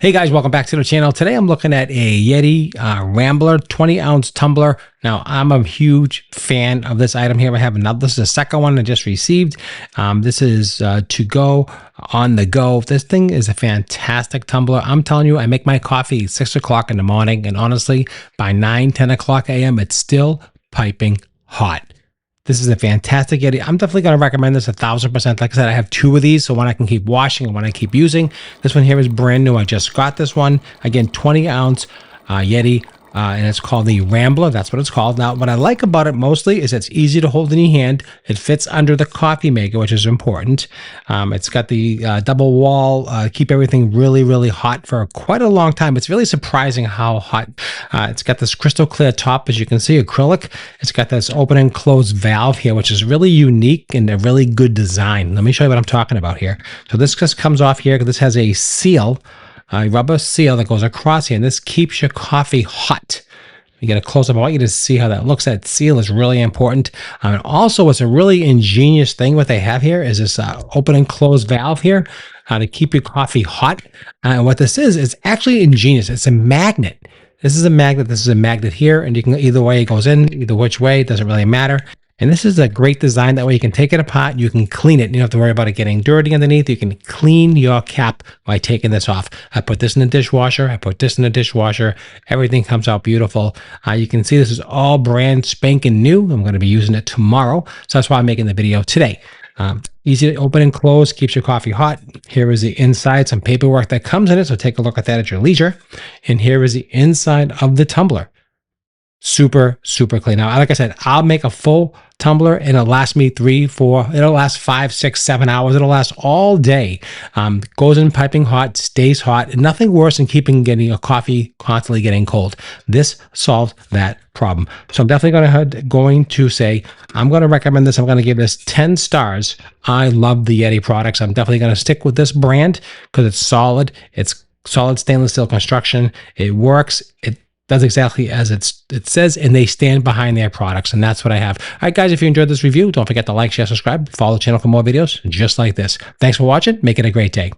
Hey guys, welcome back to the channel. Today I'm looking at a YETI Rambler 20-ounce tumbler. Now, I'm a huge fan of this item here. I have another. This is the second one I just received. This is to go on the go. This thing is a fantastic tumbler. I'm telling you, I make my coffee at 6 o'clock in the morning, and honestly, by 10 o'clock a.m., it's still piping hot. This is a fantastic YETI. I'm definitely going to recommend this 1,000%. Like I said, I have two of these, so one I can keep washing and one I keep using. This one here is brand new. I just got this one. Again, 20-ounce YETI, and it's called the Rambler. That's what it's called. Now, what I like about it mostly is it's easy to hold in your hand. It fits under the coffee maker, which is important. It's got the double wall, keep everything really, really hot for quite a long time. It's really surprising how hot. It's got this crystal clear top, as you can see, acrylic. It's got this open and close valve here, which is really unique and a really good design. Let me show you what I'm talking about here. So this just comes off here because this has a seal, a rubber seal that goes across here, and this keeps your coffee hot. You get a close-up. I want you to see how that looks. That seal is really important. And also, what's a really ingenious thing what they have here is this open and close valve here to keep your coffee hot. And what this is actually ingenious. It's a magnet. This is a magnet. This is a magnet here, and you can either way it goes in, either which way, it doesn't really matter. And this is a great design. That way you can take it apart, you can clean it. You don't have to worry about it getting dirty underneath. You can clean your cap by taking this off. I put this in the dishwasher. I put this in the dishwasher. Everything comes out beautiful. You can see this is all brand spanking new. I'm going to be using it tomorrow. So that's why I'm making the video today. Easy to open and close, keeps your coffee hot. Here is the inside, some paperwork that comes in it. So take a look at that at your leisure. And here is the inside of the tumbler. Super, super clean. Now, like I said, I'll make a full tumbler and it'll last me 3, 4, it'll last 5, 6, 7 hours. It'll last all day. Goes in piping hot, stays hot. Nothing worse than getting a coffee constantly getting cold. This solves that problem. So I'm definitely going to say, I'm going to recommend this. I'm going to give this 10 stars. I love the YETI products. I'm definitely going to stick with this brand because it's solid. It's solid stainless steel construction. It works. It does exactly as it says, and they stand behind their products, and that's what I have. All right, guys, if you enjoyed this review, don't forget to like, share, subscribe, follow the channel for more videos just like this. Thanks for watching. Make it a great day.